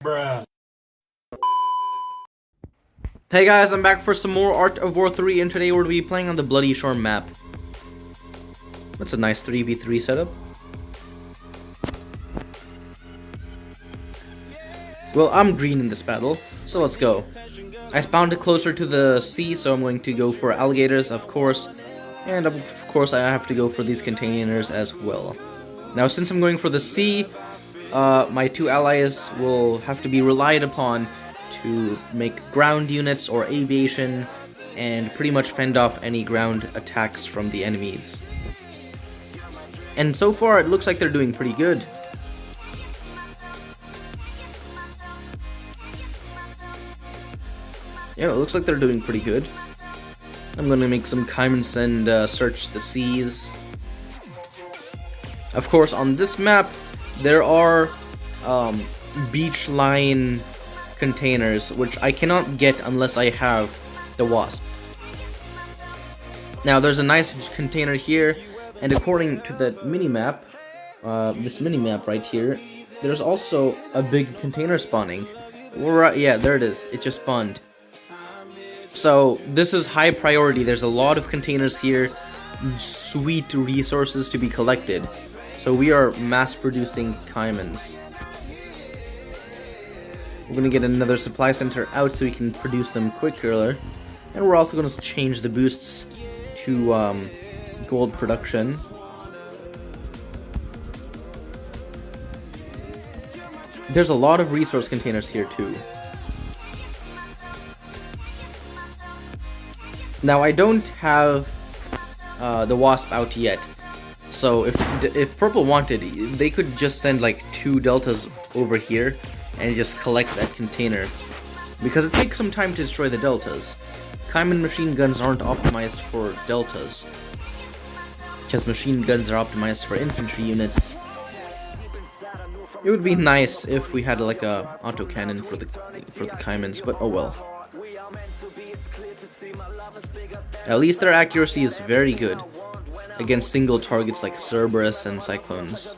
Bruh. Hey guys, I'm back for some more Art of War 3, and today we're going to be playing on the Bloody Shore map. That's a nice 3v3 setup. Well, I'm green in this battle, so let's go. I spawned closer to the sea, so I'm going to go for alligators, of course. And of course I have to go for these containers as well. Now, since I'm going for the sea, my two allies will have to be relied upon to make ground units or aviation and pretty much fend off any ground attacks from the enemies. And so far it looks like they're doing pretty good. Yeah, it looks like they're doing pretty good. I'm gonna make some Caimans and search the seas. Of course, on this map there are beach line containers, which I cannot get unless I have the Wasp. Now, there's a nice container here, and according to the minimap, this minimap right here, there's also a big container spawning. Right, yeah, there it is. It just spawned. So, this is high priority. There's a lot of containers here, sweet resources to be collected. So we are mass producing Caimans. We're gonna get another supply center out so we can produce them quicker, and we're also gonna change the boosts to gold production. There's a lot of resource containers here too. Now, I don't have the Wasp out yet, so if Purple wanted, they could just send like 2 deltas over here and just collect that container, because it takes some time to destroy the deltas. Caiman machine guns aren't optimized for deltas, because machine guns are optimized for infantry units. It would be nice if we had like a autocannon for the Caimans, but oh well. At least their accuracy is very good against single targets like Cerberus and Cyclones.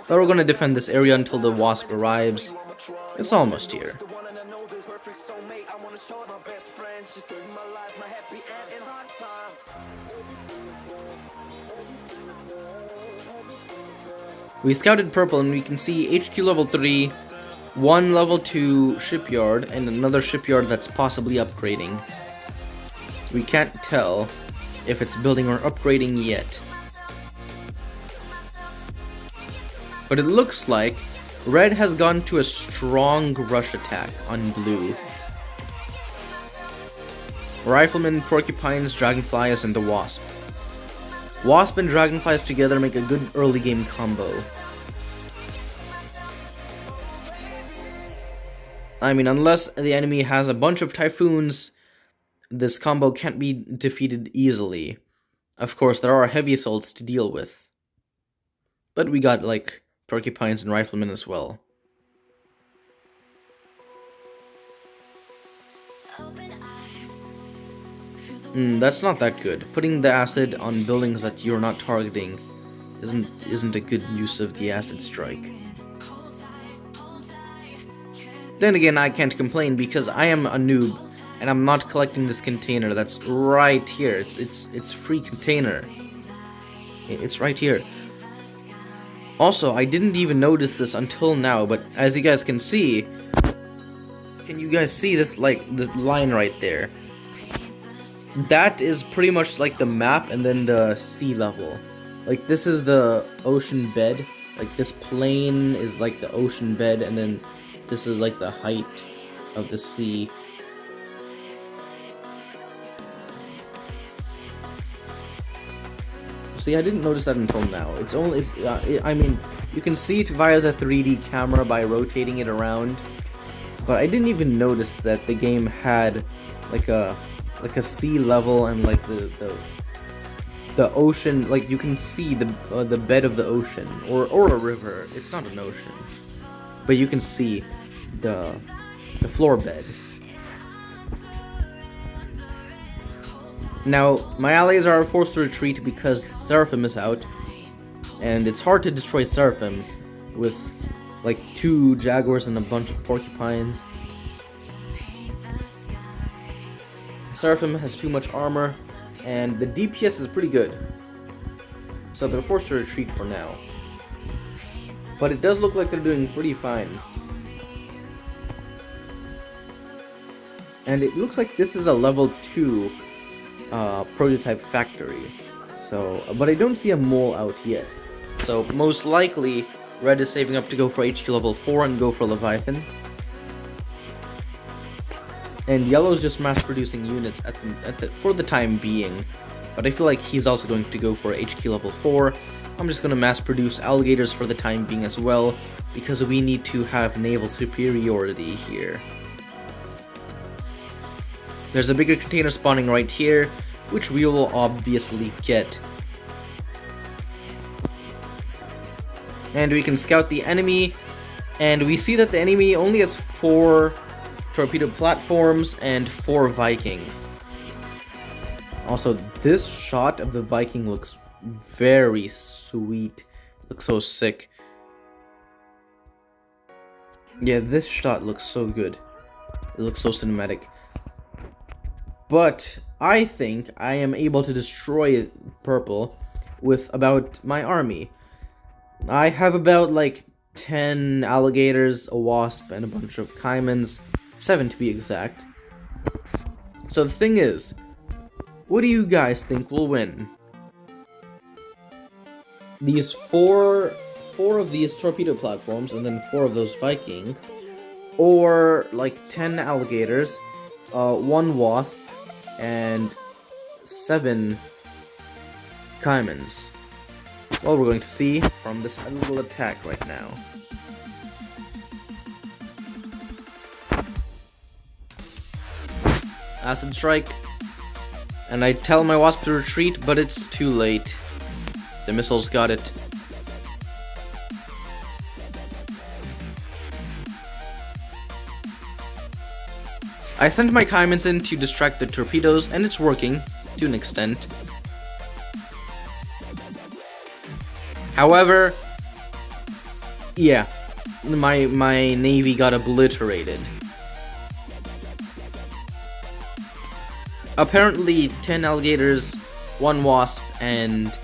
But we're gonna defend this area until the Wasp arrives. It's almost here. We scouted Purple and we can see HQ level 3, 1 level 2 shipyard, and another shipyard that's possibly upgrading. We can't tell if it's building or upgrading yet. But it looks like Red has gone to a strong rush attack on Blue. Riflemen, Porcupines, Dragonflies, and the Wasp. Wasp and Dragonflies together make a good early game combo. I mean, unless the enemy has a bunch of Typhoons, this combo can't be defeated easily. Of course, there are heavy assaults to deal with, but we got like Porcupines and Riflemen as well. That's not that good. Putting the acid on buildings that you're not targeting isn't a good use of the acid strike. Then again, I can't complain because I am a noob and I'm not collecting this container that's right here. It's free container. It's right here. Also, I didn't even notice this until now, but as you guys can see, you guys see this, like, the line right there? That is pretty much like the map and then the sea level. Like, this is the ocean bed. Like, this plane is like the ocean bed, and then this is like the height of the sea. See, I didn't notice that until now. I mean, you can see it via the 3D camera by rotating it around, but I didn't even notice that the game had like a sea level and like the ocean. Like, you can see the bed of the ocean or a river. It's not an ocean, but you can see the floor bed. Now, my allies are forced to retreat because Seraphim is out, and it's hard to destroy Seraphim with like 2 jaguars and a bunch of porcupines. Seraphim has too much armor, and the DPS is pretty good, so they're forced to retreat for now. But it does look like they're doing pretty fine. And it looks like this is a level 2 prototype factory. So, but I don't see a mole out yet. So most likely, Red is saving up to go for HQ level 4 and go for Leviathan. And Yellow's just mass-producing units for the time being. But I feel like he's also going to go for HQ level 4. I'm just going to mass-produce alligators for the time being as well, because we need to have naval superiority here. There's a bigger container spawning right here, which we will obviously get. And we can scout the enemy, and we see that the enemy only has 4 torpedo platforms and 4 Vikings. Also, this shot of the Viking looks very sweet. Looks so sick. Yeah, this shot looks so good. It looks so cinematic. But I think I am able to destroy purple with about my army. I have about like 10 alligators, a wasp, and a bunch of caimans. 7 to be exact. So the thing is, what do you guys think will win? These 4 of these torpedo platforms, and then 4 of those Vikings, or like 10 alligators, 1 wasp, and 7 caimans. Well, we're going to see from this little attack right now. Acid strike, and I tell my wasp to retreat, but it's too late. The missiles got it. I sent my caimans in to distract the torpedoes, and it's working to an extent. However, yeah, my navy got obliterated. Apparently, 10 alligators, 1 wasp, and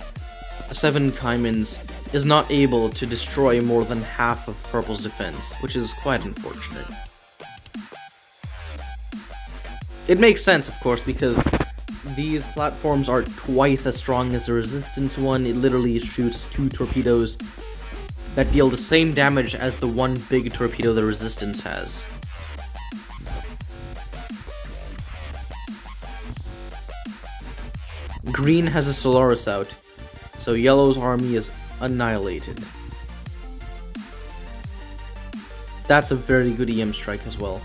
7 caimans is not able to destroy more than half of Purple's defense, which is quite unfortunate. It makes sense, of course, because these platforms are twice as strong as the resistance one. It literally shoots 2 torpedoes that deal the same damage as the 1 big torpedo the resistance has. Green has a Solaris out, so Yellow's army is annihilated. That's a very good EM strike as well.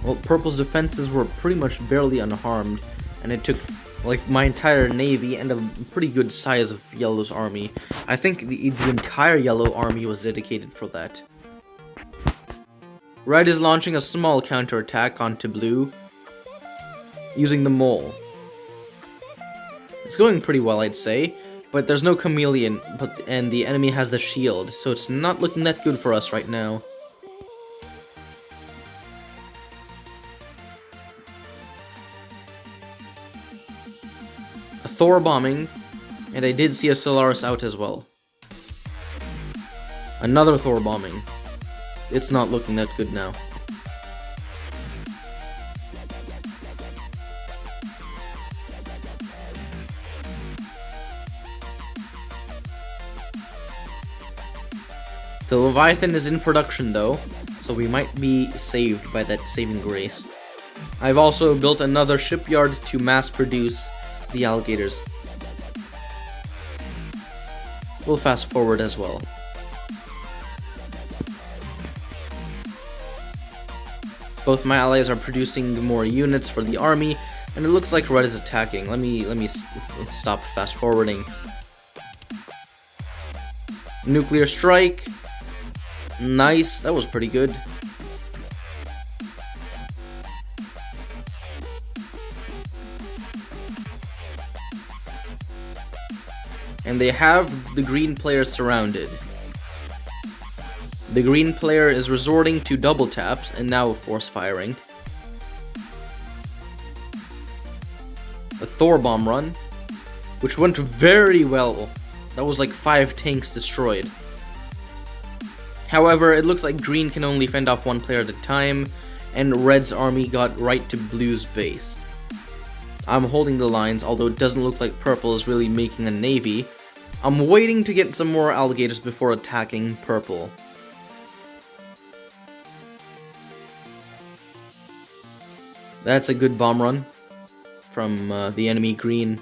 Well, Purple's defenses were pretty much barely unharmed, and it took like my entire navy and a pretty good size of Yellow's army. I think the entire Yellow army was dedicated for that. Red is launching a small counterattack onto Blue, using the mole. It's going pretty well, I'd say, but there's no chameleon, and the enemy has the shield, so it's not looking that good for us right now. A Thor bombing, and I did see a Solaris out as well. Another Thor bombing. It's not looking that good now. The Leviathan is in production though, so we might be saved by that saving grace. I've also built another shipyard to mass produce the alligators. We'll fast forward as well. Both my allies are producing more units for the army, and it looks like Red is attacking. Let me stop fast forwarding. Nuclear strike. Nice, that was pretty good. and they have the green player surrounded. The green player is resorting to double taps and now force firing. A Thor bomb run, which went very well. That was like 5 tanks destroyed. However, it looks like green can only fend off one player at a time, and red's army got right to blue's base. I'm holding the lines, although it doesn't look like purple is really making a navy. I'm waiting to get some more alligators before attacking purple. That's a good bomb run from the enemy green.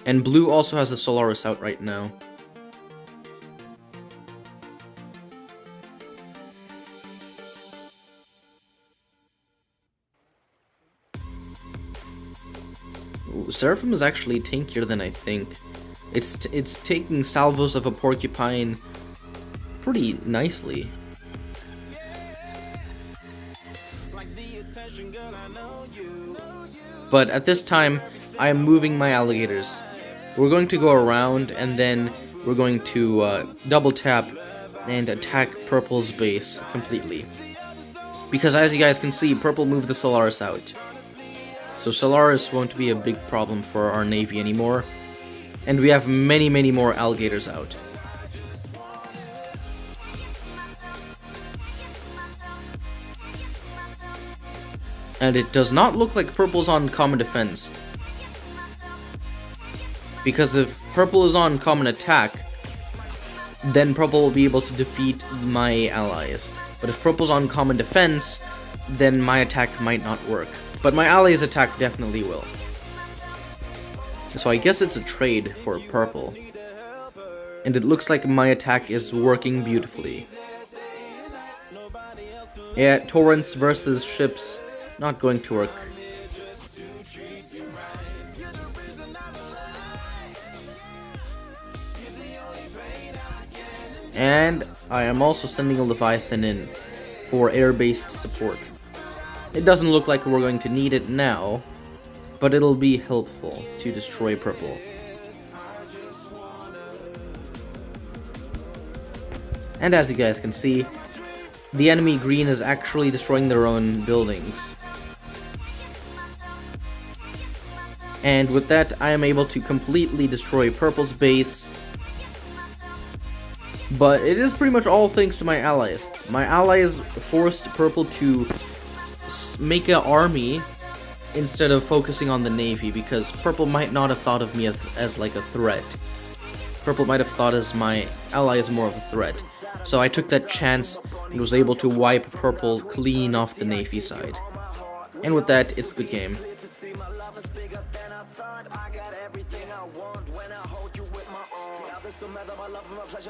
And blue also has the Solaris out right now. Ooh, Seraphim is actually tankier than I think. It's taking salvos of a porcupine pretty nicely. But at this time, I am moving my alligators. We're going to go around, and then we're going to double tap and attack purple's base completely. Because as you guys can see, purple moved the Solaris out. So Solaris won't be a big problem for our navy anymore. And we have many more alligators out. And it does not look like purple's on common defense. Because if purple is on common attack, then purple will be able to defeat my allies. But if purple's on common defense, then my attack might not work. But my allies' attack definitely will. So I guess it's a trade for purple. And it looks like my attack is working beautifully. Yeah, torrents versus ships, not going to work. And I am also sending a Leviathan in for air-based support. It doesn't look like we're going to need it now, but it'll be helpful to destroy purple. And as you guys can see, the enemy green is actually destroying their own buildings. And with that, I am able to completely destroy purple's base. But it is pretty much all thanks to my allies. My allies forced purple to make an army instead of focusing on the navy, because purple might not have thought of me as like a threat. Purple might have thought as my ally as more of a threat. So I took that chance and was able to wipe purple clean off the navy side. And with that, it's good game.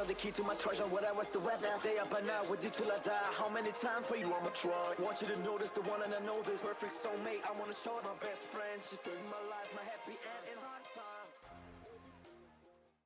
The key to my treasure, whatever's the weather. Day up and out with you till I die. How many times for you I'ma try? Want you to notice the one and I know this perfect soulmate. I wanna show it my best friend. She's saving my life, my happy